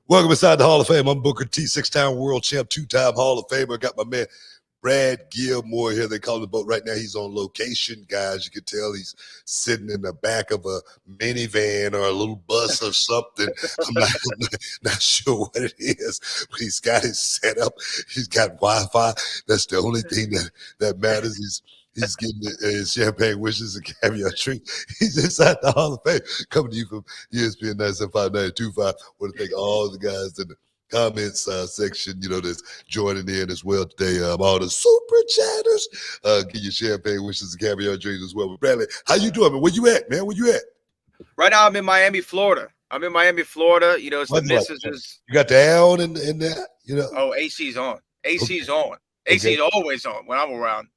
Welcome inside the Hall of Fame. I'm Booker T, six-time world champ, two-time Hall of Famer. I got my man Brad Gilmore here. They call the boat right now. He's on location, guys. You can tell he's sitting in the back of a minivan or a little bus or something. I'm not sure what it is, but he's got his setup. He's got Wi-Fi. That's the only thing that matters. He's getting his champagne wishes and caviar treat. He's inside the Hall of Fame. Coming to you from ESPN 975-925. Want to thank all the guys in the comments section, that's joining in as well today. All the super chatters. Give you champagne wishes and caviar dreams as well. But Bradley, how you doing, man? Where you at, man? Where you at? Right now, I'm in Miami, Florida. It's the missus. You got the L in there, Oh, AC's on. AC's on. AC's always on when I'm around.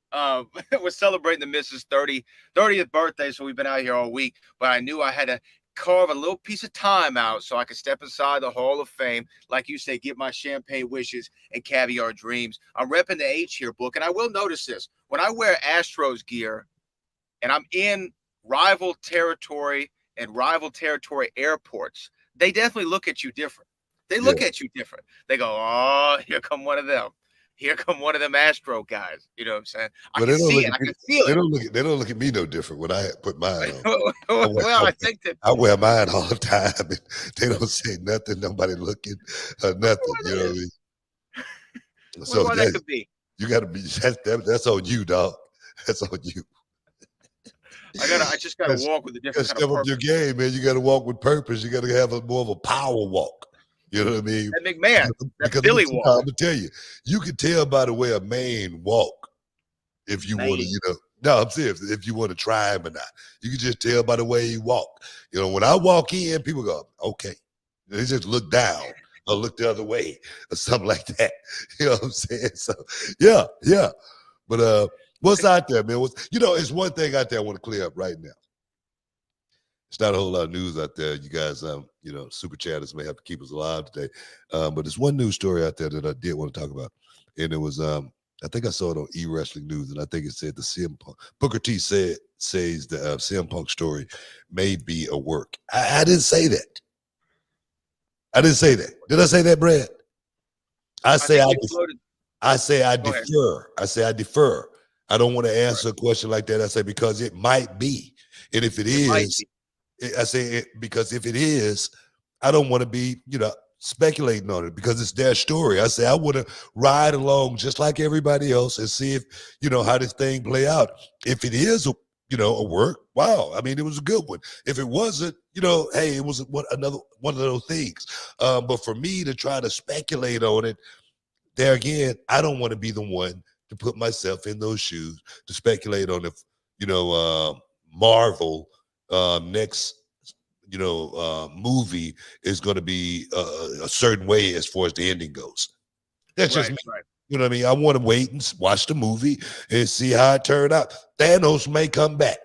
We're celebrating the missus' 30th birthday, so we've been out here all week. But I knew I had to carve a little piece of time out so I could step inside the Hall of Fame, like you say, get my champagne wishes and caviar dreams. I'm repping the H here, Book, and I will notice this. When I wear Astros gear and I'm in rival territory and rival territory airports, they definitely look at you different. They look at you different. They go, oh, here come one of them. Here come one of them Astro guys. You know what I'm saying? I can see it. I can feel it. They don't look at me no different when I put mine on. I think that I wear mine all the time. And they don't say nothing. Nobody looking or nothing. You know what I mean? So that could be. You got to be. That's on you, dog. That's on you. I just got to walk with a different kind of purpose. Your game, man. You got to walk with purpose. You got to have more of a power walk. You know what I mean? That McMahon, that Billy walk. I'm gonna tell you can tell by the way a man walk if you want to, No, I'm serious. If you want to try him or not, you can just tell by the way he walk. When I walk in, people go, okay. They just look down or look the other way or something like that. You know what I'm saying? So, yeah. But what's out there, man? It's one thing out there I want to clear up right now. It's not a whole lot of news out there. You guys, super chatters may have to keep us alive today. But there's one news story out there that I did want to talk about. And it was, I think I saw it on E-Wrestling News, and I think it said the CM Punk, Booker T says the CM Punk story may be a work. I didn't say that. I didn't say that. Did I say that, Brad? I say I defer. I say I defer. I don't want to answer a question like that. I say because it might be. And if it is, I say it because if it is, I don't want to be, speculating on it because it's their story. I say I want to ride along just like everybody else and see if, how this thing play out. If it is, a work, wow. I mean, it was a good one. If it wasn't, hey, it was another one of those things. But for me to try to speculate on it, there again, I don't want to be the one to put myself in those shoes to speculate on if, Marvel next movie is going to be a certain way as far as the ending goes. That's just me. Right. You know what I mean? I want to wait and watch the movie and see how it turned out. Thanos may come back.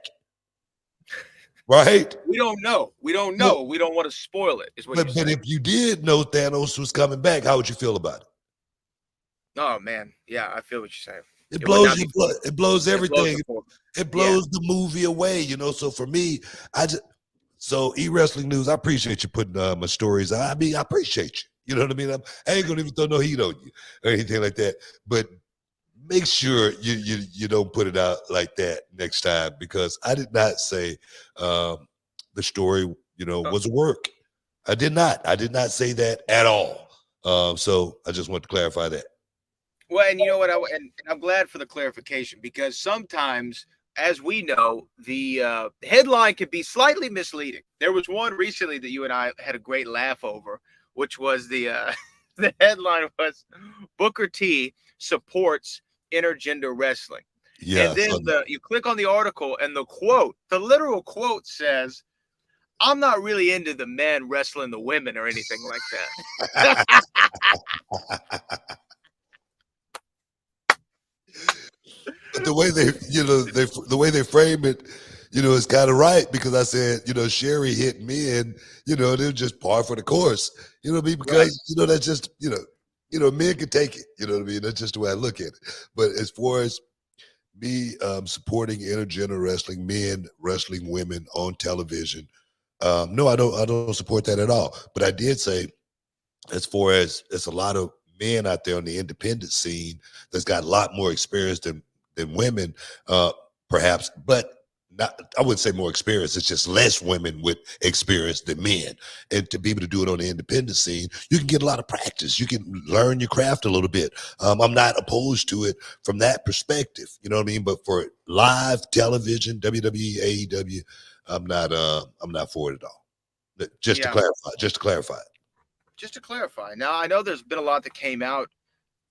Right? We don't know. We don't know. We don't want to spoil it. But if you did know Thanos was coming back, how would you feel about it? Oh man, yeah, I feel what you're saying. It blows everything. It blows the movie away, So for me, so E-Wrestling News, I appreciate you putting my stories. I mean, I appreciate you. You know what I mean? I ain't gonna even throw no heat on you or anything like that. But make sure you don't put it out like that next time because I did not say the story, was a work. I did not. I did not say that at all. So I just want to clarify that. Well, and you know what? I'm glad for the clarification because sometimes, as we know, the headline can be slightly misleading. There was one recently that you and I had a great laugh over, which was the headline was Booker T supports intergender wrestling. Yeah. And then you click on the article and the literal quote says, I'm not really into the men wrestling the women or anything like that. But the way they frame it, it's kind of right because I said, Sherry hit men, they're just par for the course. You know what I mean? Because that's just, men can take it. You know what I mean? That's just the way I look at it. But as far as me supporting intergender wrestling, men wrestling women on television, no, I don't support that at all. But I did say as far as there's a lot of men out there on the independent scene that's got a lot more experience than women, perhaps, but not, I wouldn't say more experience. It's just less women with experience than men. And to be able to do it on the independent scene, you can get a lot of practice. You can learn your craft a little bit. I'm not opposed to it from that perspective. You know what I mean? But for live television, WWE, AEW, I'm not for it at all. Just to clarify. Just to clarify. Now, I know there's been a lot that came out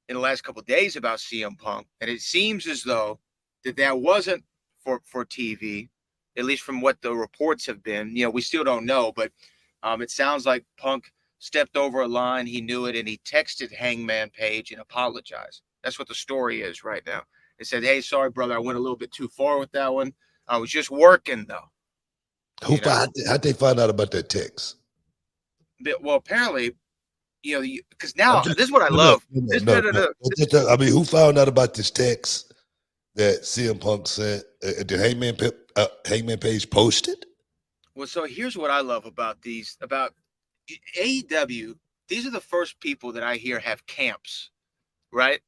in the last couple of days about CM Punk, and it seems as though that wasn't for TV, at least from what the reports have been. You know, we still don't know, but it sounds like Punk stepped over a line. He knew it, and he texted Hangman Page and apologized. That's what the story is right now. It said, "Hey, sorry, brother, I went a little bit too far with that one. I was just working, though." How'd they find out about that text? Well, apparently, you know, because now this is what I love. I mean, who found out about this text that CM Punk sent? Did Hangman Page post it? Well, so here's what I love about AEW. These are the first people that I hear have camps, right?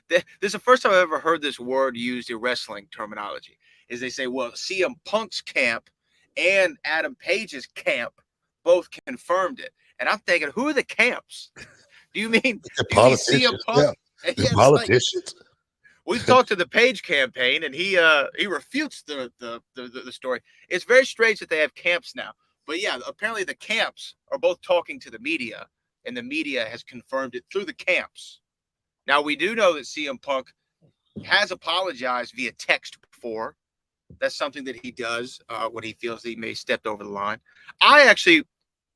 This is the first time I've ever heard this word used in wrestling terminology. Is they say, well, CM Punk's camp and Adam Page's camp both confirmed it. And I'm thinking, who are the camps? Do you mean CM Punk? Yeah. Politicians. We've talked to the Page campaign, and he refutes the story. It's very strange that they have camps now. But yeah, apparently the camps are both talking to the media, and the media has confirmed it through the camps. Now, we do know that CM Punk has apologized via text before. That's something that he does when he feels that he may have stepped over the line. I actually,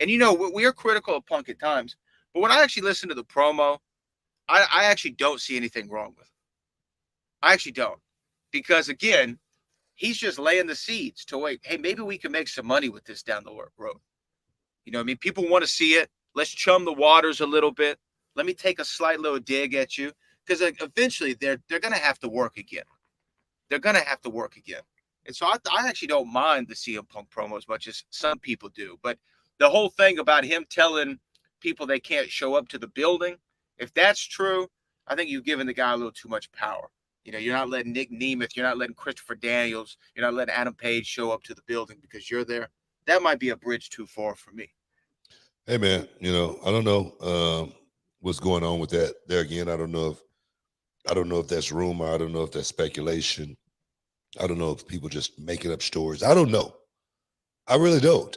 and you know, we are critical of Punk at times, but when I actually listen to the promo, I actually don't see anything wrong with it. I actually don't. Because, again, he's just laying the seeds to wait. Hey, maybe we can make some money with this down the road. You know what I mean? People want to see it. Let's chum the waters a little bit. Let me take a slight little dig at you. Because eventually they're going to have to work again. They're going to have to work again. And so I actually don't mind the CM Punk promo as much as some people do. But the whole thing about him telling people they can't show up to the building, if that's true, I think you've given the guy a little too much power. You know, you're not letting Nick Nemeth, you're not letting Christopher Daniels, you're not letting Adam Page show up to the building because you're there. That might be a bridge too far for me. Hey, man, you know, I don't know what's going on with that. There again, I don't know if that's rumor. I don't know if that's speculation. I don't know if people just making up stories. I don't know. I really don't.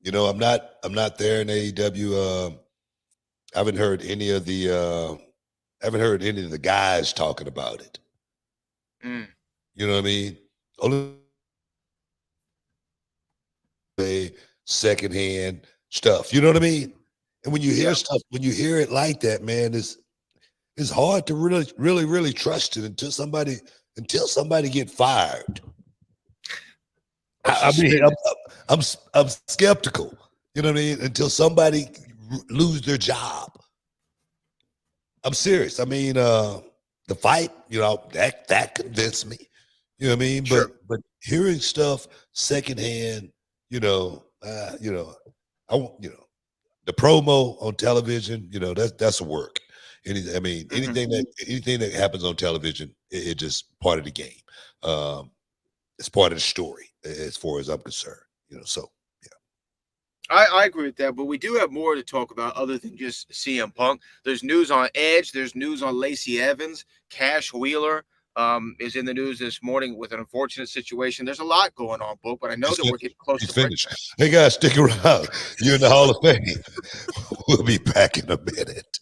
You know, I'm not there in AEW. I haven't heard any of the guys talking about it. You know what I mean? Only secondhand stuff. You know what I mean? And when you hear stuff, when you hear it like that, man, it's hard to really trust it until somebody get fired. I mean, I'm skeptical. You know what I mean? Until somebody lose their job. I'm serious. I mean, the fight, you know, that convinced me. You know what I mean? Sure. But hearing stuff secondhand, the promo on television, you know, that's a work. Anything that happens on television, it's just part of the game. It's part of the story, as far as I'm concerned. You know, so yeah. I agree with that, but we do have more to talk about other than just CM Punk. There's news on Edge. There's news on Lacey Evans. Cash Wheeler is in the news this morning with an unfortunate situation. There's a lot going on, Bo, but I know that we're getting close to finish. Hey, guys, stick around. You're in the Hall of Fame. We'll be back in a minute.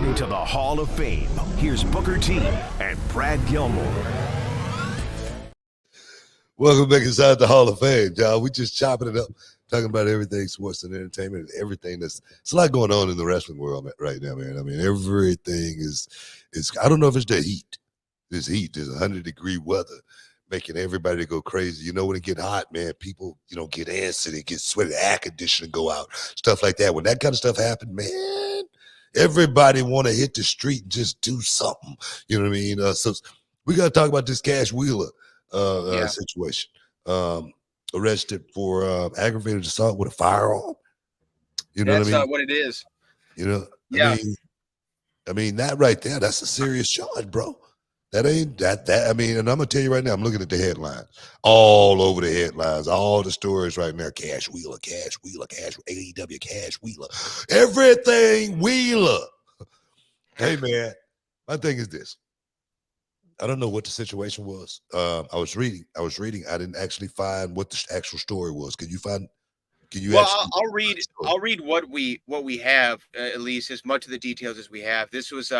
listening to the Hall of Fame. Here's Booker T and Brad Gilmore. Welcome back inside the Hall of Fame, y'all. We just chopping it up, talking about everything sports and entertainment and everything it's a lot going on in the wrestling world right now, man. I mean, everything is I don't know if it's the heat. This heat, this 100-degree weather making everybody go crazy. You know, when it get hot, man, people, get antsy, they get sweaty, air conditioning go out, stuff like that. When that kind of stuff happen, man, everybody want to hit the street and just do something. You know what I mean? So we got to talk about this Cash Wheeler situation. Arrested for aggravated assault with a firearm. You know That's what I mean? what it is. Yeah. I mean, that right there, that's a serious charge, bro. That ain't that. I mean, and I'm gonna tell you right now, I'm looking at the headlines, all over the headlines, all the stories right now. Cash Wheeler, AEW, Cash Wheeler, everything Wheeler. Hey man, my thing is this. I don't know what the situation was. I was reading. I didn't actually find what the actual story was. Can you find? I'll read what we have, at least as much of the details as we have. This was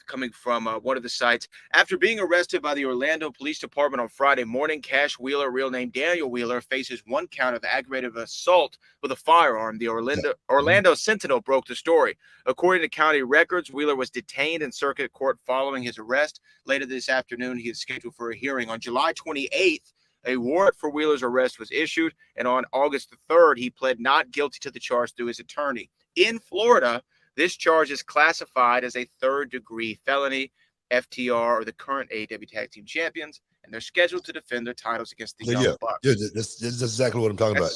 coming from one of the sites. After being arrested by the Orlando Police Department on Friday morning, Cash Wheeler, real name Daniel Wheeler, faces one count of aggravated assault with a firearm. The Orlando Sentinel broke the story. According to county records, Wheeler was detained in circuit court following his arrest. Later this afternoon, he is scheduled for a hearing. On July 28th, a warrant for Wheeler's arrest was issued, and on August 3rd, he pled not guilty to the charge through his attorney. In Florida, this charge is classified as a third-degree felony. FTR are the current AEW Tag Team Champions, and they're scheduled to defend their titles against the Young Bucks. Yeah, that's exactly what I'm talking about.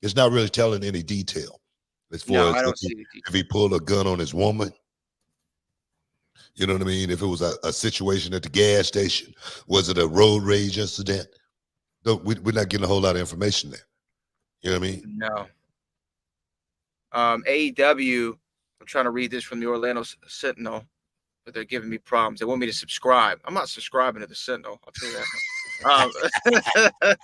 It's not really telling any detail. As far as if he pulled a gun on his woman. You know what I mean? If it was a situation at the gas station, was it a road rage incident? We're not getting a whole lot of information there. You know what I mean? No. AEW, I'm trying to read this from the Orlando Sentinel, but they're giving me problems. They want me to subscribe. I'm not subscribing to the Sentinel. I'll tell you that.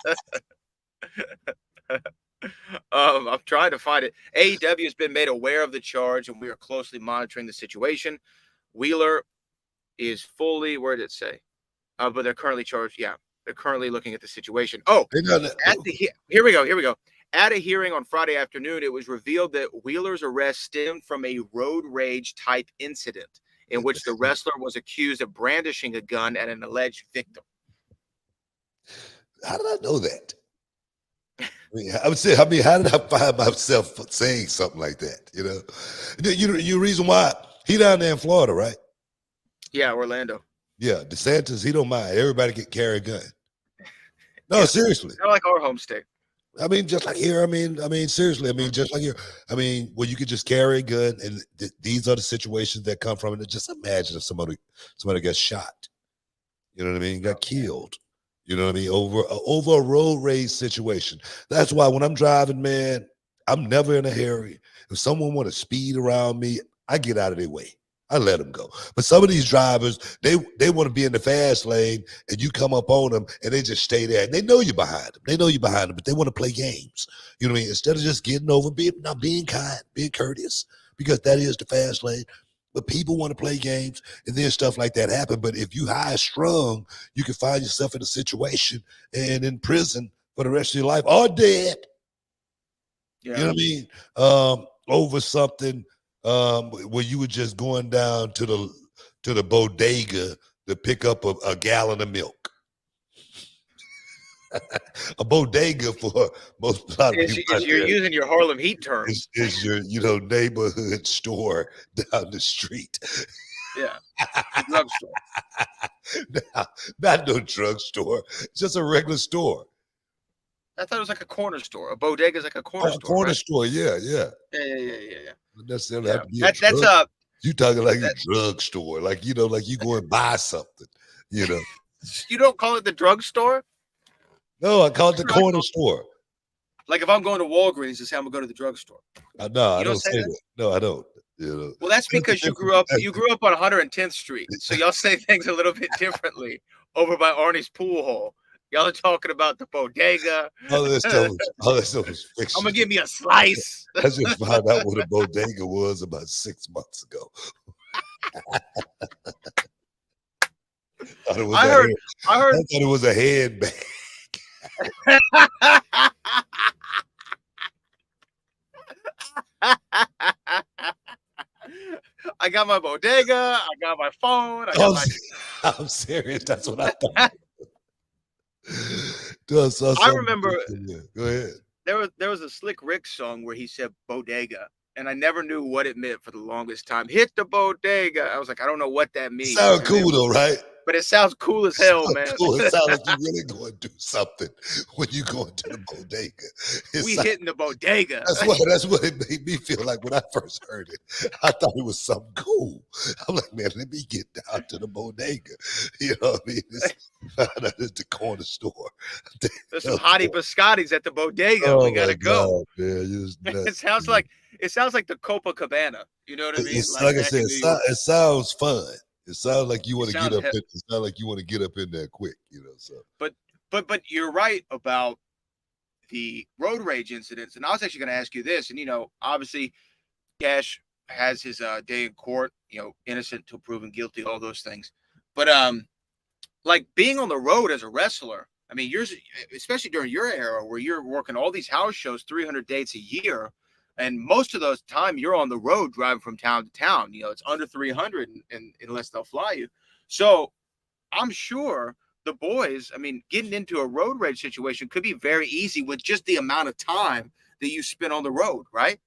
I'm trying to find it. AEW has been made aware of the charge, and we are closely monitoring the situation. Wheeler is fully, where did it say? But they're currently charged. Yeah, they're currently looking at the situation. Oh, here we go. At a hearing on Friday afternoon, it was revealed that Wheeler's arrest stemmed from a road rage type incident in which the wrestler was accused of brandishing a gun at an alleged victim. How did I know that? I would say, how did I find myself saying something like that? You reason why he down there in Florida, right? Yeah, Orlando. Yeah, DeSantis, he don't mind. Everybody can carry a gun. No, seriously. Kind of like our home state. I mean, just like here. I mean, seriously. I mean, just like here. I mean, well, you could just carry a gun, and these are the situations that come from it. Just imagine if somebody gets shot. You know what I mean? Got killed. You know what I mean? Over a road rage situation. That's why when I'm driving, man, I'm never in a hurry. If someone want to speed around me, I get out of their way. I let them go. But some of these drivers, they want to be in the fast lane, and you come up on them, and they just stay there. And they know you're behind them. But they want to play games. You know what I mean? Instead of just getting over, being kind, being courteous, because that is the fast lane. But people want to play games, and then stuff like that happen. But if you high strung, you can find yourself in a situation and in prison for the rest of your life or dead. Yeah. You know what I mean? Over something. Where you were just going down to the bodega to pick up a gallon of milk. A bodega for most lot of people. You're using your Harlem Heat terms. Is your neighborhood store down the street. Yeah, drugstore. No, not no drugstore. It's just a regular store. I thought it was like a corner store. A bodega is like a corner store. Corner right? store, yeah. Yeah. Necessarily have to be that's you talking like a drugstore, like you go and buy something, You don't call it the drugstore? No, I call it the corner store. Like if I'm going to Walgreens and say I'm gonna go to the drugstore. No, I don't say that. No, I don't. Well, that's because you grew up on 110th Street, so y'all say things a little bit differently over by Arnie's pool hall. Y'all are talking about the bodega. All that stuff was fiction. I'm gonna give me a slice. I just found out what a bodega was about 6 months ago. Thought it was I a heard. head- I I heard. thought it was a headband. I got my bodega. I got my phone. I got I'm, my. I'm serious. That's what I thought. I I remember Go ahead. there was a Slick Rick song where he said bodega, and I never knew what it meant for the longest time. Hit the bodega. I was like, I don't know what that means. Sound cool though, right? But it sounds cool as hell, man. Cool. It sounds like you really going to do something when you go into the bodega. We hitting the bodega. That's what it made me feel like when I first heard it. I thought it was something cool. I'm like, man, let me get down to the bodega. You know what I mean? It's the corner store. There's some hottie biscottis at the bodega. We gotta go. God, man, It sounds like the Copacabana. You know what I mean? It's like I back said, in New York. it sounds fun. It sounds like you want to get sounds up. It sounds like you want to get up in there quick, you know. So, But you're right about the road rage incidents, and I was actually going to ask you this. And obviously, Cash has his day in court. Innocent till proven guilty, all those things. But like being on the road as a wrestler, I mean, especially during your era where you're working all these house shows, 300 dates a year. And most of those time you're on the road driving from town to town. It's under 300 and unless they'll fly you. So I'm sure the boys, I mean, getting into a road rage situation could be very easy with just the amount of time that you spend on the road, right?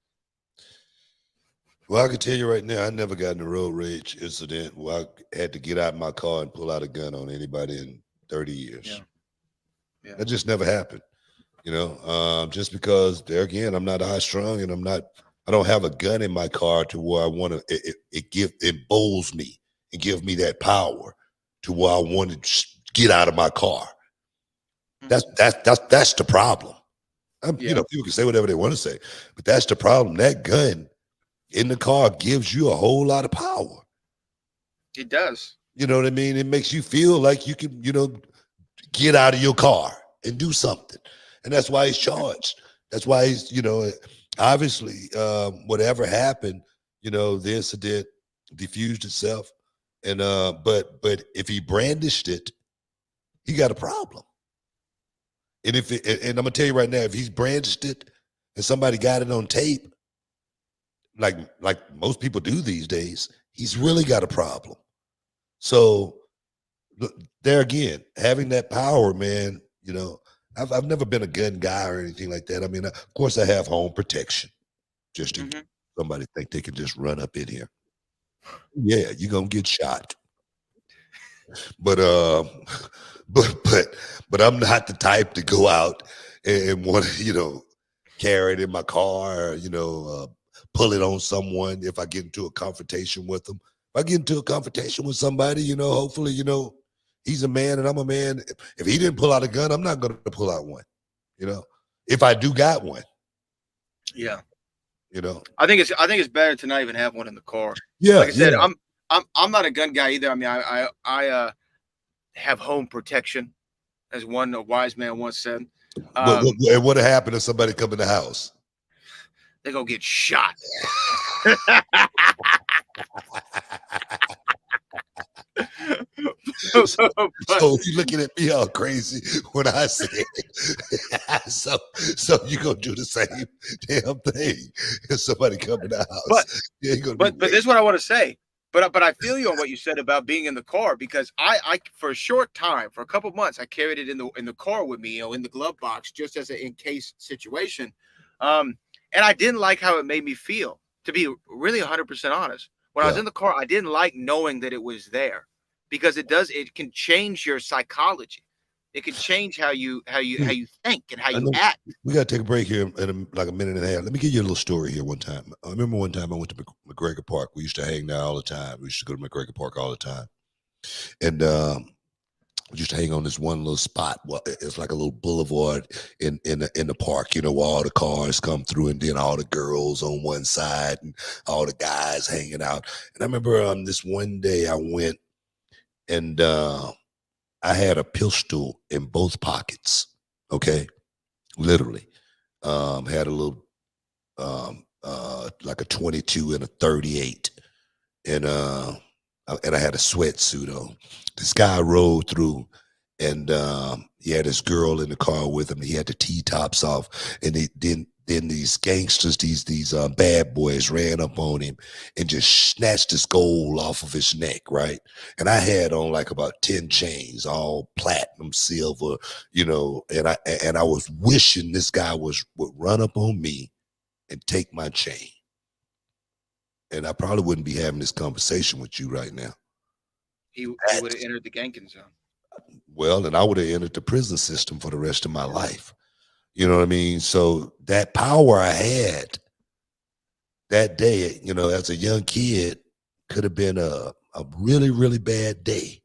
well, I can tell you right now, I never got in a road rage incident where I had to get out of my car and pull out a gun on anybody in 30 years. Yeah. That just never happened. Just because there again, I'm not high strung and I don't have a gun in my car to where I want to, it bowls me and give me that power to where I want to get out of my car. That's the problem. People can say whatever they want to say, but that's the problem. That gun in the car gives you a whole lot of power. It does. You know what I mean? It makes you feel like you can, get out of your car and do something. And that's why he's charged. That's why he's, obviously, whatever happened, the incident diffused itself. And but if he brandished it, he got a problem. And and I'm gonna tell you right now, if he's brandished it and somebody got it on tape, like most people do these days, he's really got a problem. So there again, having that power, man, I've never been a gun guy or anything like that. I mean, of course I have home protection just in case somebody think they can just run up in here. Yeah, you're gonna get shot. But but I'm not the type to go out and want to, carry it in my car or, pull it on someone if I get into a confrontation with them. If I get into a confrontation with somebody, hopefully, he's a man and I'm a man. If he didn't pull out a gun, I'm not going to pull out one, if I do got one. Yeah. I think it's better to not even have one in the car. Yeah. Like I said, I'm not a gun guy either. I mean, I have home protection, as a wise man once said. And what happened if somebody come in the house? They're gonna get shot. So you're looking at me all crazy when I say it. so you gonna do the same damn thing if somebody come in the house. But this is what I want to say. But I feel you on what you said about being in the car, because I for a short time, for a couple months, I carried it in the car with me, in the glove box, just as an in case situation. And I didn't like how it made me feel, to be really 100% honest. When I was in the car, I didn't like knowing that it was there, because it can change your psychology. It can change how you think and how you act. We got to take a break here in like a minute and a half. Let me give you a little story here. One time, I remember one time I went to McGregor Park. We used to hang there all the time. We used to go to McGregor Park all the time. And we used to hang on this one little spot. Well, it's like a little boulevard in the park, where all the cars come through, and then all the girls on one side and all the guys hanging out. And I remember this one day I went, and I had a pistol in both pockets. Okay, literally, had a little like a 22 and a 38, and and I had a sweatsuit on. This guy rode through, and he had his girl in the car with him. He had the T-tops off, and then these gangsters, these bad boys ran up on him and just snatched his gold off of his neck, right? And I had on like about 10 chains, all platinum, silver, and I was wishing this guy would run up on me and take my chain. And I probably wouldn't be having this conversation with you right now. He would have entered the Gankin zone. Well, and I would have entered the prison system for the rest of my life. You know what I mean? So that power I had that day, as a young kid, could have been a really, really bad day.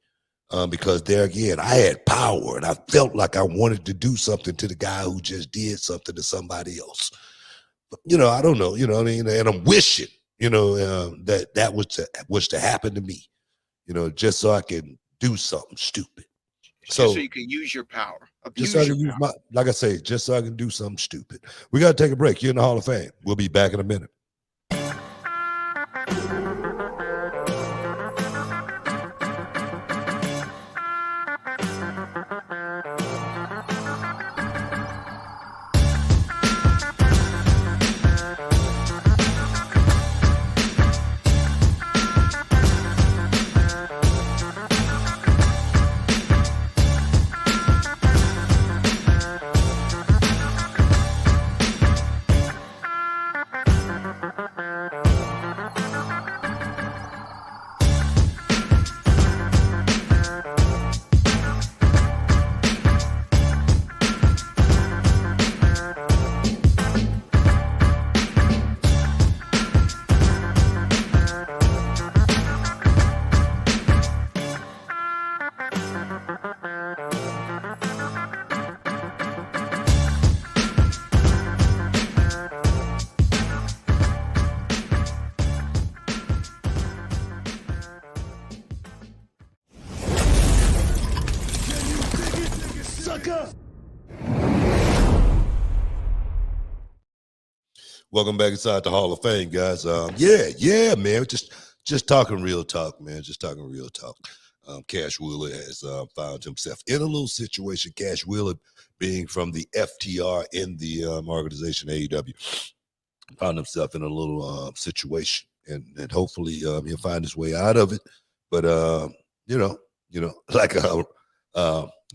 Because there again, I had power and I felt like I wanted to do something to the guy who just did something to somebody else. But, I don't know, what I mean? And I'm wishing, that was to happen to me, just so I can do something stupid. So you can use your power. Just so I can use like I say, just so I can do something stupid. We got to take a break. You're in the Hall of Fame. We'll be back in a minute. Welcome back inside the Hall of Fame, guys. Yeah, man. Just talking real talk, man. Just talking real talk. Cash Wheeler has found himself in a little situation. Cash Wheeler, being from the FTR in the organization AEW, found himself in a little situation, and hopefully he'll find his way out of it. But like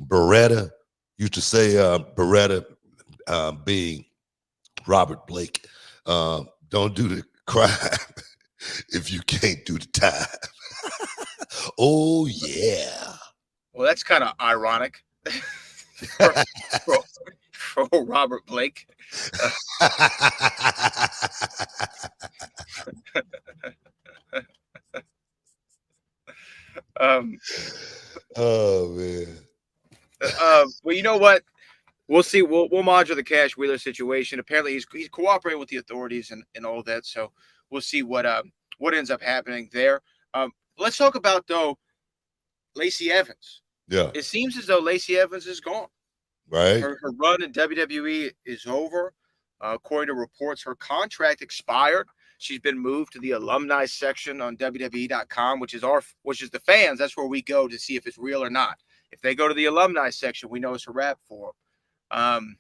Beretta used to say, Beretta being Robert Blake. Don't do the crime if you can't do the time. Oh, yeah. Well, that's kind of ironic for Robert Blake. Oh, man. Well, you know what? We'll see. We'll monitor the Cash Wheeler situation. Apparently, he's cooperating with the authorities and all that. So we'll see what ends up happening there. Let's talk about though Lacey Evans. Yeah, it seems as though Lacey Evans is gone. Right. Her run in WWE is over. According to reports, her contract expired. She's been moved to the alumni section on WWE.com, which is the fans. That's where we go to see if it's real or not. If they go to the alumni section, we know it's a wrap for them.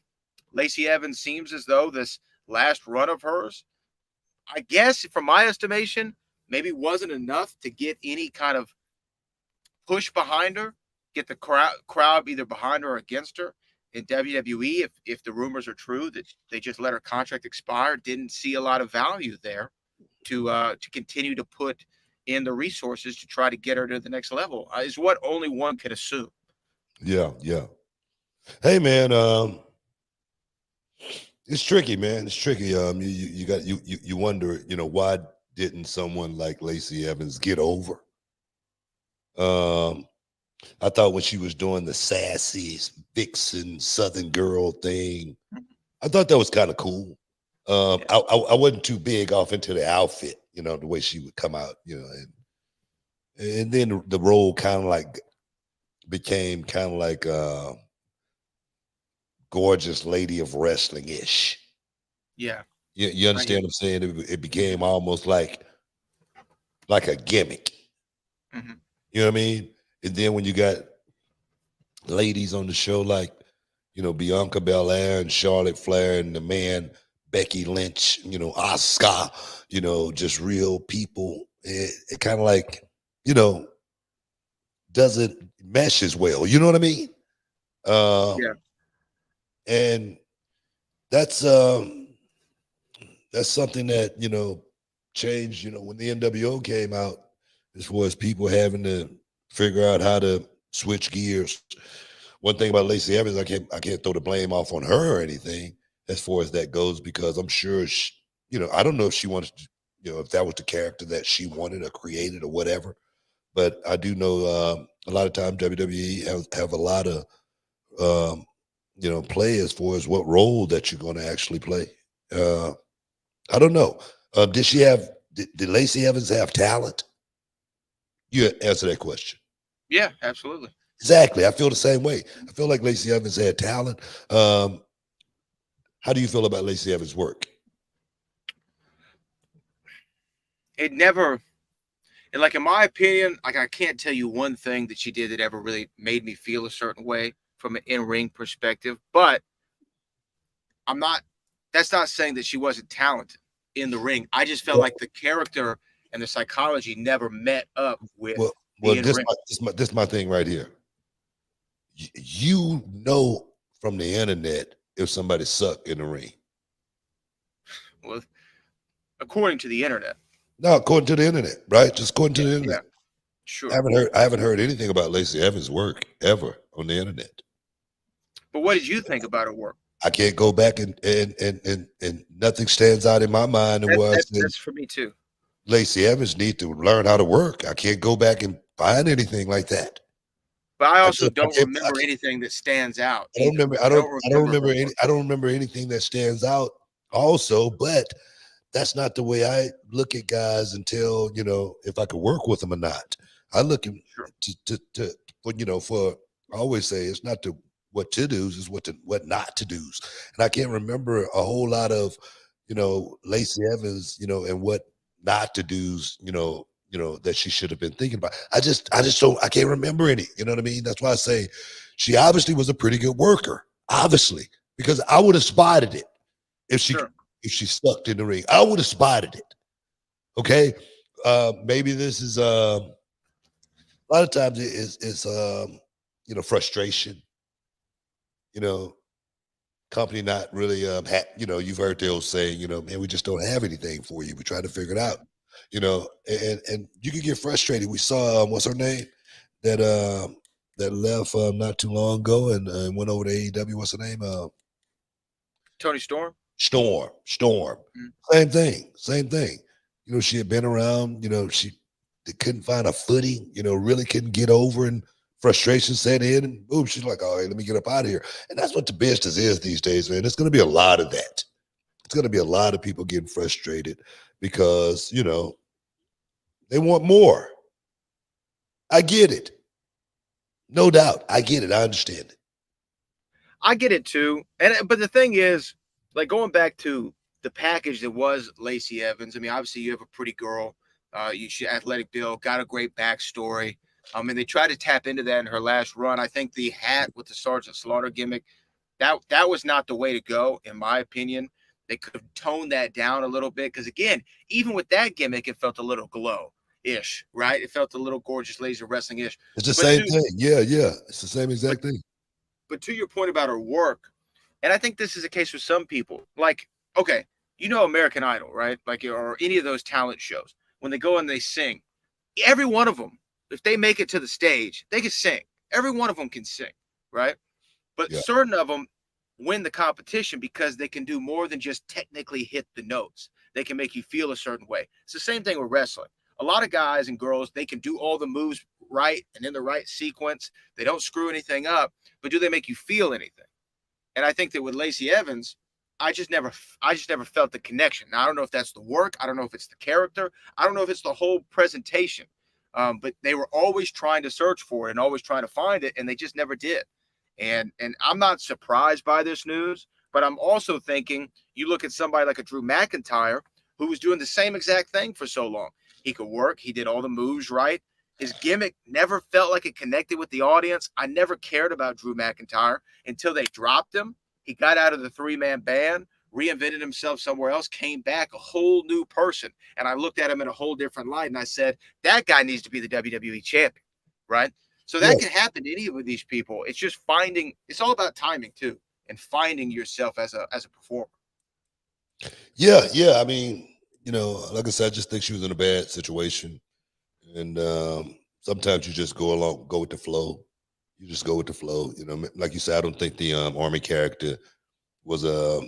Lacey Evans seems as though this last run of hers, I guess from my estimation, maybe wasn't enough to get any kind of push behind her, get the crowd either behind her or against her in WWE. If the rumors are true that they just let her contract expire, didn't see a lot of value there to continue to put in the resources to try to get her to the next level, is what only one could assume. Yeah. Hey, man, it's tricky, man. It's tricky. You wonder, why didn't someone like Lacey Evans get over? I thought when she was doing the sassy vixen Southern girl thing, I thought that was kind of cool. I wasn't too big off into the outfit, the way she would come out, and then the role kind of like became kind of like gorgeous lady of wrestling-ish. Yeah. You understand what I'm saying? It became almost like a gimmick. Mm-hmm. You know what I mean? And then when you got ladies on the show like, Bianca Belair and Charlotte Flair and the man Becky Lynch, Oscar, just real people. It kind of like, you know, doesn't mesh as well. You know what I mean? Uh, Yeah. and that's something that changed. When the NWO came out, as far as people having to figure out how to switch gears. One thing about Lacey Evans, I can't throw the blame off on her or anything as far as that goes, because I'm sure I don't know if she wanted to, if that was the character that she wanted or created or whatever. But I do know a lot of times WWE have a lot of play as far as what role that you're going to actually play. I don't know. Did Lacey Evans have talent? You answer that question. Yeah, absolutely. Exactly. I feel the same way. I feel like Lacey Evans had talent. How do you feel about Lacey Evans' work? It never, and like in my opinion, like I can't tell you one thing that she did that ever really made me feel a certain way from an in-ring perspective. But I'm not. That's not saying that she wasn't talented in the ring. I just felt Well, like the character and the psychology never met up with well, the this in-ring. this my thing right here. You know from the internet if somebody sucked in the ring. Well, according to the internet. No, according to the internet, right? Just according to Yeah, the yeah, internet. sure. I haven't heard anything about Lacey Evans' work ever on the internet. But what did you think about her work? I can't go back and nothing stands out in my mind and where I said That's for me too. Lacey Evans need to learn how to work. I can't go back and find anything like that. But I I also can't, I don't can't, I remember can't, anything that stands out I don't either. remember. I don't remember her work. I don't remember anything that stands out also, but that's not the way I look at guys until, if I could work with them or not. I look at Sure. for I always say it's not the what to do's, is what not to do's. And I can't remember a whole lot of, Lacey Evans, and what not to do's, that she should have been thinking about. I just don't, I can't remember any, you know what I mean? That's why I say she obviously was a pretty good worker, obviously, because I would have spotted it if she Sure. if she sucked in the ring. I would have spotted it. Okay. Maybe this is a lot of times it's frustration, company not really you've heard the old saying, man, we just don't have anything for you. We try to figure it out, and you can get frustrated. We saw what's her name that that left not too long ago and went over to AEW. What's her name? Tony Storm. Storm. Mhm. Same thing. She had been around. She couldn't find a footing. Really couldn't get over, and frustration set in, and boom, she's like, "All right, let me get up out of here." And that's what the business is these days, man. It's going to be a lot of that. It's going to be a lot of people getting frustrated because they want more. I get it, no doubt. I get it. I understand it. I get it too. But the thing is, like going back to the package that was Lacey Evans. I mean, obviously you have a pretty girl. She athletic build, got a great backstory. And they tried to tap into that in her last run. I think the hat with the Sergeant Slaughter gimmick, that was not the way to go, in my opinion. They could have toned that down a little bit because, again, even with that gimmick, it felt a little glow-ish, right? It felt a little gorgeous laser wrestling-ish. It's the same thing. Yeah. It's the same exact thing. But to your point about her work, and I think this is a case with some people, like, okay, American Idol, right? Like, or any of those talent shows, when they go and they sing, every one of them, if they make it to the stage, they can sing. Every one of them can sing, right? But Yeah. certain of them win the competition because they can do more than just technically hit the notes. They can make you feel a certain way. It's the same thing with wrestling. A lot of guys and girls, they can do all the moves right and in the right sequence. They don't screw anything up, but do they make you feel anything? And I think that with Lacey Evans, I just never felt the connection. Now, I don't know if that's the work. I don't know if it's the character. I don't know if it's the whole presentation. But they were always trying to search for it and always trying to find it, and they just never did. And I'm not surprised by this news, but I'm also thinking you look at somebody like a Drew McIntyre who was doing the same exact thing for so long. He could work. He did all the moves right. His gimmick never felt like it connected with the audience. I never cared about Drew McIntyre until they dropped him. He got out of the 3-man band, reinvented himself somewhere else, came back a whole new person. And I looked at him in a whole different light, and I said, that guy needs to be the WWE champion, right? So that can happen to any of these people. It's just finding – it's all about timing too, and finding yourself as a performer. Yeah. I mean, like I said, I just think she was in a bad situation. And sometimes you just go with the flow. You just go with the flow. Like you said, I don't think the Army character was a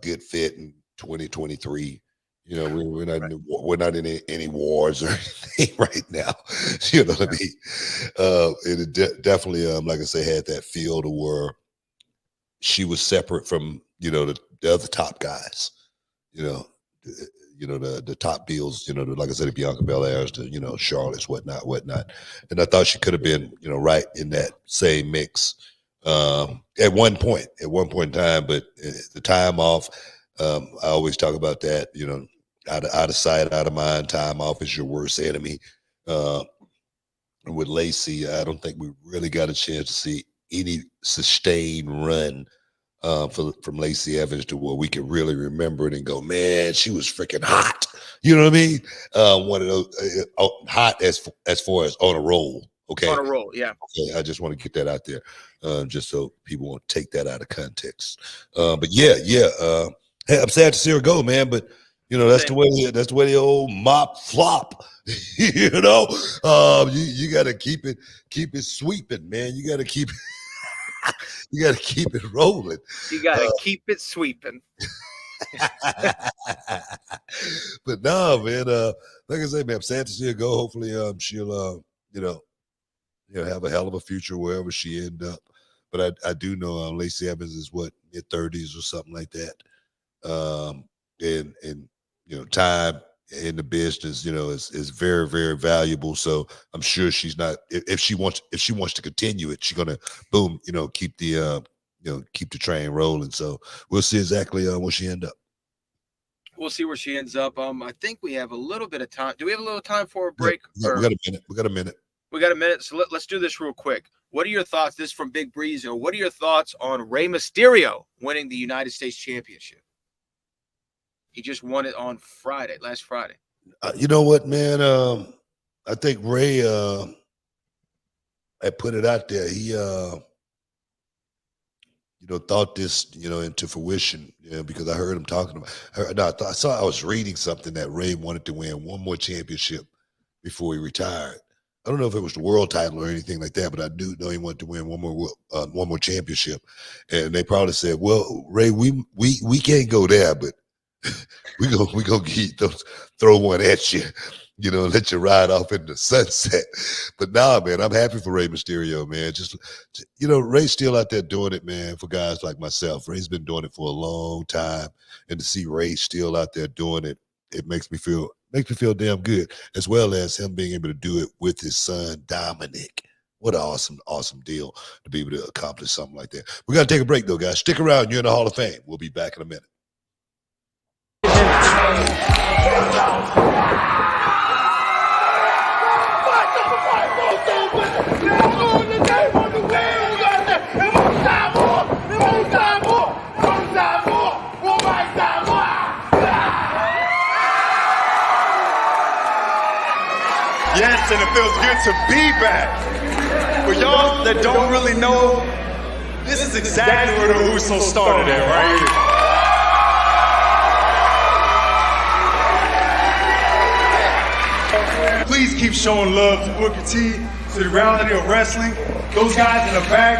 good fit in 2023. We're not in any wars or anything right now. You know what I mean? It definitely, like I say, had that feel to where she was separate from the other top guys. The top bills, like I said, the Bianca Belairs, the Charlotte's, whatnot. And I thought she could have been, right in that same mix at one point in time. But the time off, I always talk about that, out of sight, out of mind. Time off is your worst enemy. With Lacey, I don't think we really got a chance to see any sustained run from Lacey Evans to where we can really remember it and go, man, she was freaking hot. You know what I mean? One of those hot as far as on a roll. Okay. On a roll, yeah. Okay, I just want to get that out there, just so people won't take that out of context. But yeah. Hey, I'm sad to see her go, man. But that's the way the old mop flop. You got to keep it sweeping, man. You got to keep. You got to keep it rolling. You got to keep it sweeping. But no, man. Like I say, man, I'm sad to see her go. Hopefully, she'll, have a hell of a future wherever she end up. But I do know Lacey Evans is mid-30s or something like that. And time in the business, is very, very valuable. So I'm sure she's not, if she wants to continue it, she's gonna keep the keep the train rolling. So we'll see exactly where she end up. We'll see where she ends up. I think we have a little bit of time. Do we have a little time for a break? Yeah, we got a minute. We got a minute. So let's do this real quick. What are your thoughts? This is from Big Breezo. What are your thoughts on Rey Mysterio winning the United States Championship? He just won it on last Friday. You know what, man? I think Ray had put it out there. He, thought this, into fruition, because I heard him talking about. I was reading something that Ray wanted to win one more championship before he retired. I don't know if it was the world title or anything like that, but I do know he wanted to win one more championship. And they probably said, "Well, Ray, we can't go there, but." we go throw one at you, let you ride off in the sunset. But nah, man, I'm happy for Rey Mysterio, man. Just Ray's still out there doing it, man, for guys like myself. Ray's been doing it for a long time, and to see Ray still out there doing it, it makes me feel damn good, as well as him being able to do it with his son Dominic. What an awesome deal to be able to accomplish something like that. We got to take a break though, guys. Stick around. You're in the Hall of Fame. We'll be back in a minute. Yes, and it feels good to be back. For y'all that don't really know, this is exactly where the Usos started at, right here. Please keep showing love to Booker T, to the reality of wrestling. Those guys in the back,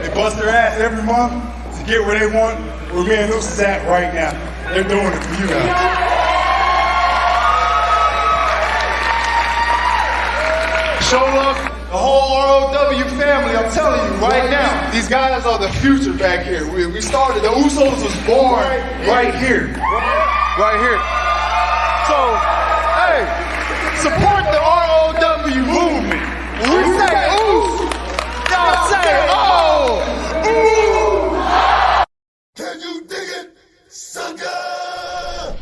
they bust their ass every month to get where they want, where me and Luce is at right now. They're doing it for you guys. Show love the whole ROW family. I'm telling you right now, these guys are the future back here. We started, the Usos was born right here. Right here. So, hey. Support the ROW movement. When we say ooh, y'all say oh, ooh. Can you dig it, sucker?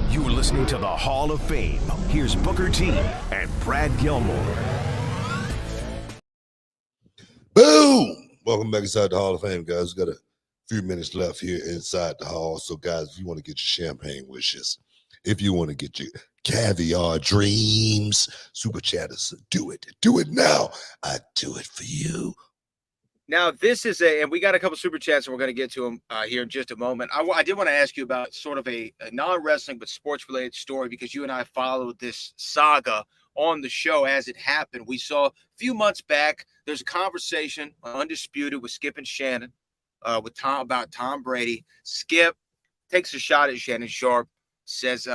You're listening to the Hall of Fame. Here's Booker T and Brad Gilmore. Boom! Welcome back inside the Hall of Fame, guys. We've got a few minutes left here inside the hall. So, guys, if you want to get your champagne wishes, if you want to get your caviar dreams, super chatters, do it. Do it now. I do it for you. Now, this is and we got a couple super chats, and we're going to get to them here in just a moment. I did want to ask you about sort of a non-wrestling but sports-related story, because you and I followed this saga on the show as it happened. We saw a few months back, there's a conversation on Undisputed with Skip and Shannon about Tom Brady. Skip takes a shot at Shannon Sharpe, says,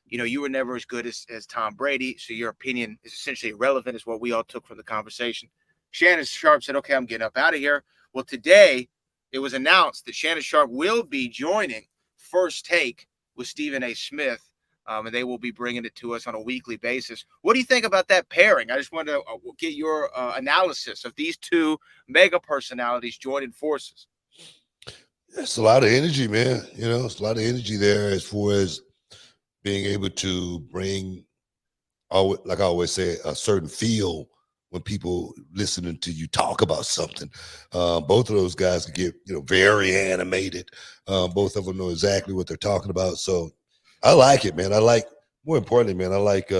you were never as good as Tom Brady, so your opinion is essentially irrelevant, is what we all took from the conversation. Shannon Sharpe said, okay, I'm getting up out of here. Well, today it was announced that Shannon Sharpe will be joining First Take with Stephen A. Smith, and they will be bringing it to us on a weekly basis. What do you think about that pairing? I just wanted to get your analysis of these two mega personalities joining forces. It's a lot of energy, man. It's a lot of energy there as far as being able to bring, like I always say, a certain feel when people listening to you talk about something. Both of those guys can get, very animated. Both of them know exactly what they're talking about. So I like it, man. More importantly, man, I like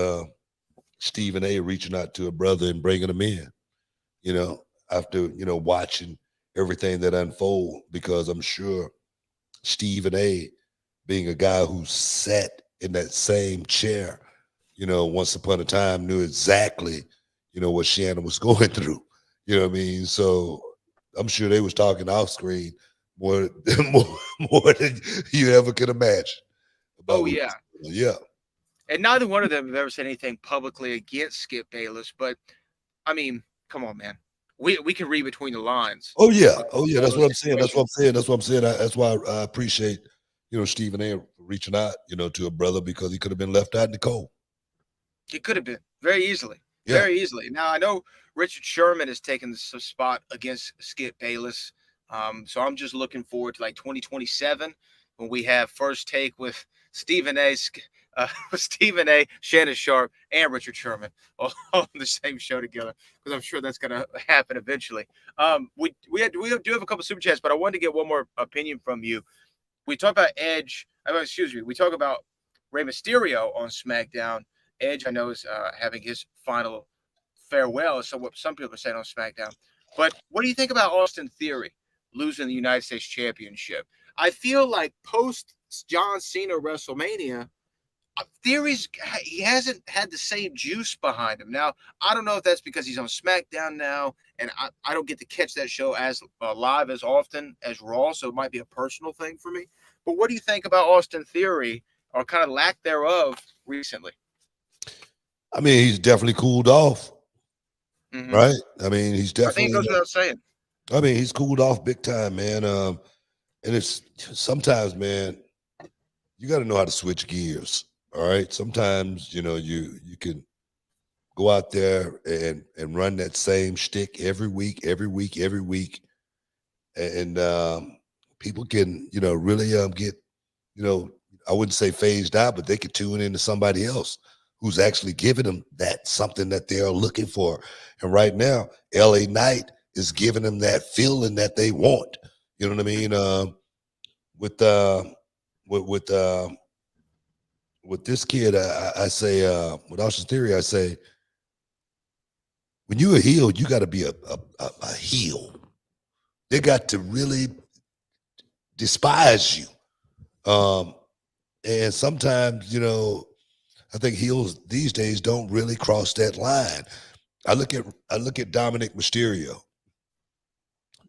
Stephen A. reaching out to a brother and bringing him in, after, watching everything that unfold, because I'm sure Stephen A., being a guy who sat in that same chair, once upon a time, knew exactly what Shannon was going through. You know what I mean? So I'm sure they was talking off screen more than you ever could imagine. Oh, yeah. Yeah. And neither one of them have ever said anything publicly against Skip Bayless, but I mean, come on, man. We can read between the lines. Oh, yeah. That's what I'm saying. That's why I appreciate, Stephen A. reaching out, to a brother, because he could have been left out in the cold. He could have been very easily. Yeah. Very easily. Now, I know Richard Sherman has taken this spot against Skip Bayless. So I'm just looking forward to 2027 when we have First Take with Stephen A., Shannon Sharpe, and Richard Sherman all on the same show together, because I'm sure that's going to happen eventually. We do have a couple super chats, but I wanted to get one more opinion from you. We talk about Edge. We talk about Rey Mysterio on SmackDown. Edge, I know, is having his final farewell, so what some people are saying on SmackDown. But what do you think about Austin Theory losing the United States Championship? I feel like post John Cena WrestleMania, he hasn't had the same juice behind him. Now, I don't know if that's because he's on SmackDown now, and I don't get to catch that show as live as often as Raw, so it might be a personal thing for me. But what do you think about Austin Theory, or kind of lack thereof, recently? I mean, he's definitely cooled off, right? I mean, he's definitely. I think it goes without saying. I mean, he's cooled off big time, man. And it's sometimes, man, you got to know how to switch gears. All right. Sometimes, you can go out there and run that same shtick every week, and people can, really get, I wouldn't say phased out, but they could tune into somebody else who's actually giving them that something that they're looking for. And right now, LA Knight is giving them that feeling that they want. You know what I mean? With this kid, I say, with Austin Theory, I say, when you're a heel, you got to be a heel. They got to really despise you. And sometimes, I think heels these days don't really cross that line. I look at Dominic Mysterio.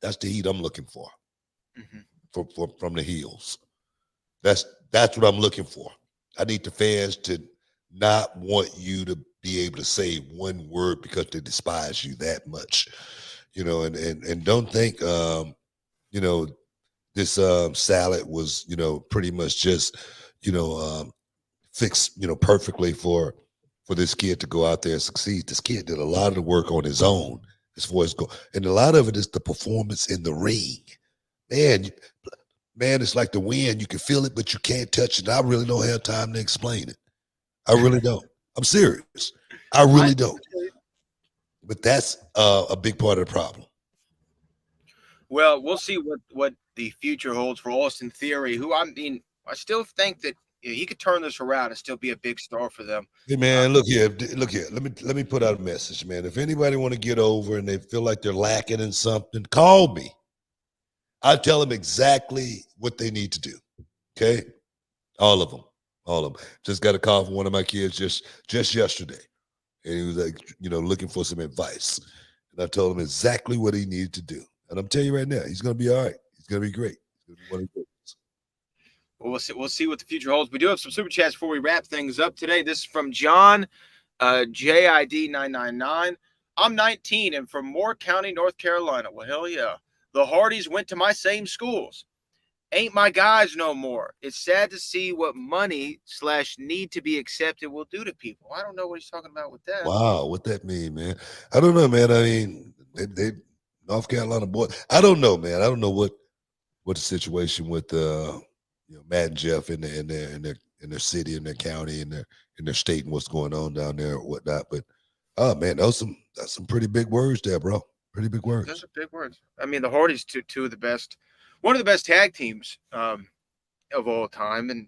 That's the heat I'm looking for, from the heels. That's what I'm looking for. I need the fans to not want you to be able to say one word because they despise you that much, and don't think, this salad was, pretty much just, fixed, perfectly for this kid to go out there and succeed. This kid did a lot of the work on his own as far as and a lot of it is the performance in the ring. Man, it's like the wind. You can feel it, but you can't touch it. I really don't have time to explain it. I really don't. I'm serious. I really don't. But that's a big part of the problem. Well, we'll see what the future holds for Austin Theory, who I still think that he could turn this around and still be a big star for them. Hey man, look here. Let me put out a message, man. If anybody want to get over and they feel like they're lacking in something, call me. I tell them exactly what they need to do. Okay, all of them. Just got a call from one of my kids just yesterday, and he was like, looking for some advice, and I told him exactly what he needed to do. And I'm telling you right now, he's gonna be all right. He's gonna be great. He's gonna be one of the greats. Well, we'll see what the future holds. We do have some super chats before we wrap things up today. This is from John, JID999. I'm 19 and from Moore County, North Carolina. Well, hell yeah. The Hardys went to my same schools. Ain't my guys no more. It's sad to see what money/need to be accepted will do to people. I don't know what he's talking about with that. Wow, what that mean, man? I don't know, man. I mean, they North Carolina boy. I don't know, man. I don't know what the situation with Matt and Jeff in their city, in their county, in their state, and what's going on down there or whatnot. But oh man, that's some pretty big words there, bro. Pretty big words. Those are big words. I mean, the Hardys two of the best, one of the best tag teams of all time, and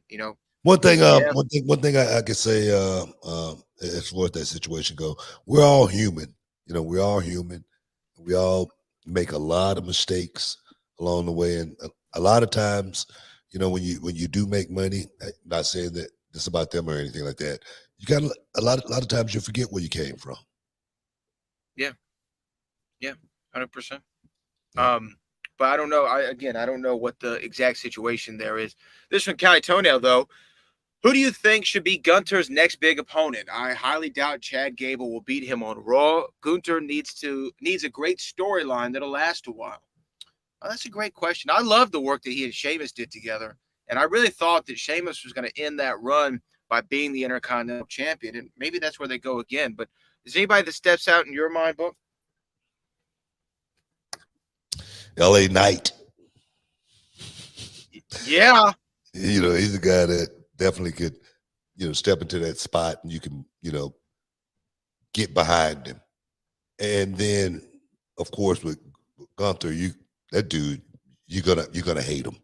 one thing I could say as far as that situation go, we're all human. We're all human. We all make a lot of mistakes along the way, and a lot of times, when you do make money, I'm not saying that it's about them or anything like that. You got a lot of times you forget where you came from. Yeah, 100%. But I don't know. I don't know what the exact situation there is. This from Cali Toenail, though. Who do you think should be Gunther's next big opponent? I highly doubt Chad Gable will beat him on Raw. Gunther needs a great storyline that'll last a while. Oh, that's a great question. I love the work that he and Sheamus did together, and I really thought that Sheamus was going to end that run by being the Intercontinental Champion, and maybe that's where they go again. But is anybody that steps out in your mind, Book? LA Knight. Yeah. He's a guy that definitely could, step into that spot and you can, get behind him. And then, of course, with Gunther, that dude, you're gonna hate him.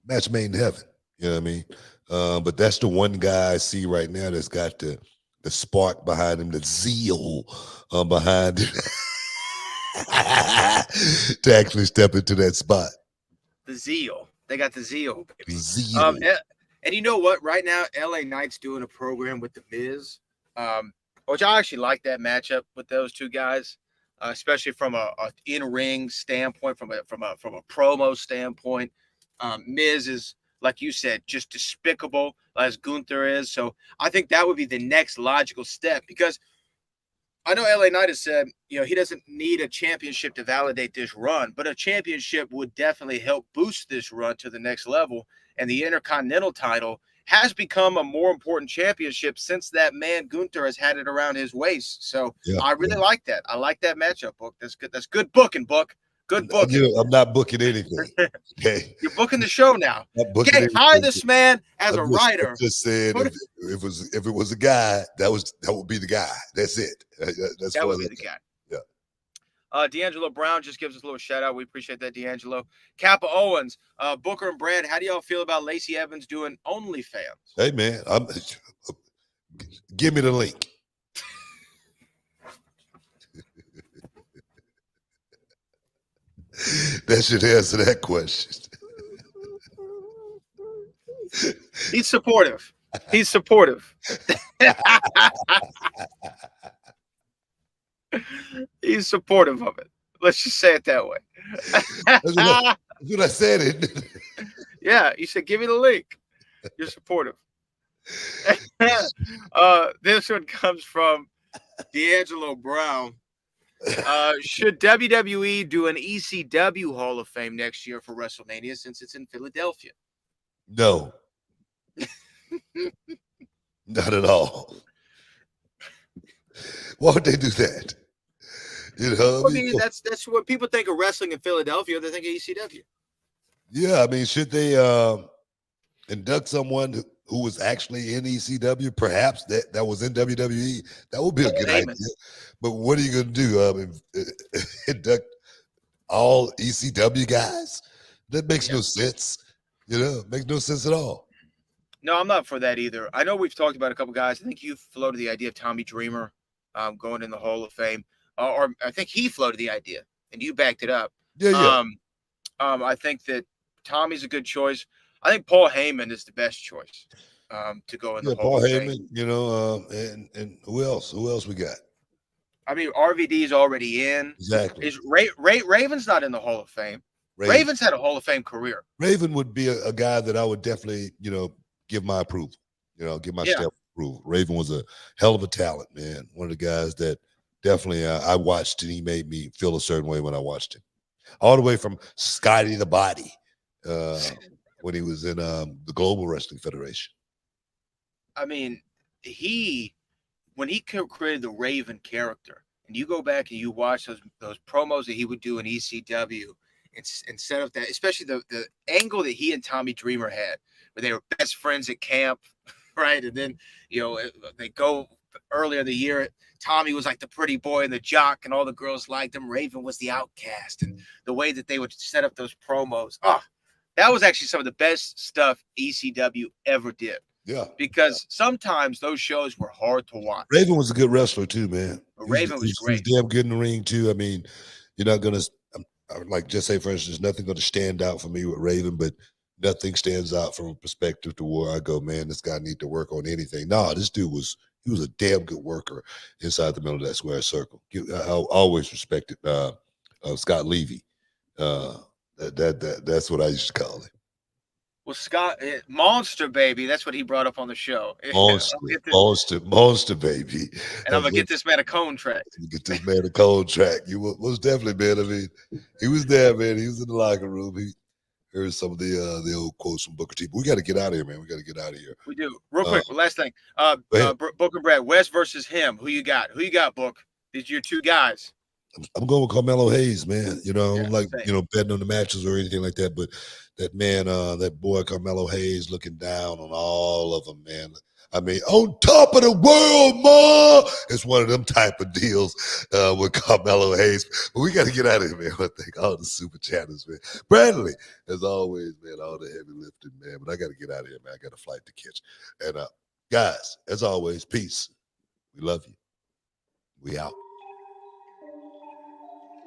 Match made in heaven. You know what I mean? But that's the one guy I see right now that's got the spark behind him, the zeal behind him. To actually step into that spot. The zeal. They got the zeal, baby. Zeal. And you know what? Right now, LA Knight's doing a program with The Miz, which I actually like that matchup with those two guys, especially from a in-ring standpoint, from a promo standpoint. Miz is, like you said, just despicable as Gunther is. So I think that would be the next logical step, because I know LA Knight has said, he doesn't need a championship to validate this run, but a championship would definitely help boost this run to the next level. And the Intercontinental title has become a more important championship since that man Gunther has had it around his waist. So I really like that. I like that matchup, Book. That's good. That's good booking, Book. Good booking. I'm not booking anything. Okay. You're booking the show now. Hire this man as a writer. I'm just saying, if it was a guy, that would be the guy. That's it. That would be the guy. Yeah. D'Angelo Brown just gives us a little shout out. We appreciate that, D'Angelo. Kappa Owens, Booker and Brad, how do y'all feel about Lacey Evans doing OnlyFans? Hey man, give me the link. That should answer that question. He's supportive. He's supportive. He's supportive of it. Let's just say it that way. That's what I said. It. Yeah, you said, give me the link. You're supportive. This one comes from D'Angelo Brown. Should WWE do an ECW Hall of Fame next year for WrestleMania since it's in Philadelphia? No. Not at all. Why would they do that? I mean, that's what people think of wrestling in Philadelphia. They think of ECW. Yeah, I mean, should they induct someone who was actually in ECW, perhaps that was in WWE. That would be a Paul good Heyman. idea. But what are you going to do? Induct all ECW guys? That makes no sense. Makes no sense at all. No, I'm not for that either. I know we've talked about a couple guys. I think you floated the idea of Tommy Dreamer going in the Hall of Fame, or I think he floated the idea, and you backed it up. Yeah. I think that Tommy's a good choice. I think Paul Heyman is the best choice to go in the Hall Paul of Fame. Heyman, and who else? Who else we got? I mean, RVD's already in. Exactly. Is Raven's not in the Hall of Fame? Raven's had a Hall of Fame career. Raven would be a guy that I would definitely, give my approval. Give my stamp of approval. Raven was a hell of a talent, man. One of the guys that definitely I watched, and he made me feel a certain way when I watched him. All the way from Scotty the Body when he was in the Global Wrestling Federation. I mean, when he created the Raven character, and you go back and you watch those promos that he would do in ECW, instead of that, especially the angle that he and Tommy Dreamer had, where they were best friends at camp, right? And then they go earlier in the year. Tommy was like the pretty boy and the jock, and all the girls liked him. Raven was the outcast, and the way that they would set up those promos, that was actually some of the best stuff ECW ever did. Yeah, because sometimes those shows were hard to watch. Raven was a good wrestler too, man. Raven was great. He was damn good in the ring too. I mean, you're not gonna just say, for instance, nothing gonna stand out for me with Raven, but nothing stands out from a perspective to where I go, man, this guy need to work on anything. No, this dude was a damn good worker inside the middle of that square circle. I always respected Scott Levy. That's what I used to call him. Well, Scott, Monster Baby, that's what he brought up on the show. Monster Baby. And I'm going to get this man a contract. Get this man a contract. You was definitely, man. I mean, he was there, man. He was in the locker room. He heard some of the old quotes from Booker T. But we got to get out of here, man. We got to get out of here. We do. Real quick, last thing. Book and Brad, West versus him. Who you got? Book? These are your two guys. I'm going with Carmelo Hayes, man. I don't like, betting on the matches or anything like that. But that man, that boy Carmelo Hayes looking down on all of them, man. I mean, on top of the world, Ma! It's one of them type of deals with Carmelo Hayes. But we got to get out of here, man. I thank all the super chatters, man. Bradley, as always, man, all the heavy lifting, man. But I got to get out of here, man. I got a flight to catch. And guys, as always, peace. We love you. We out.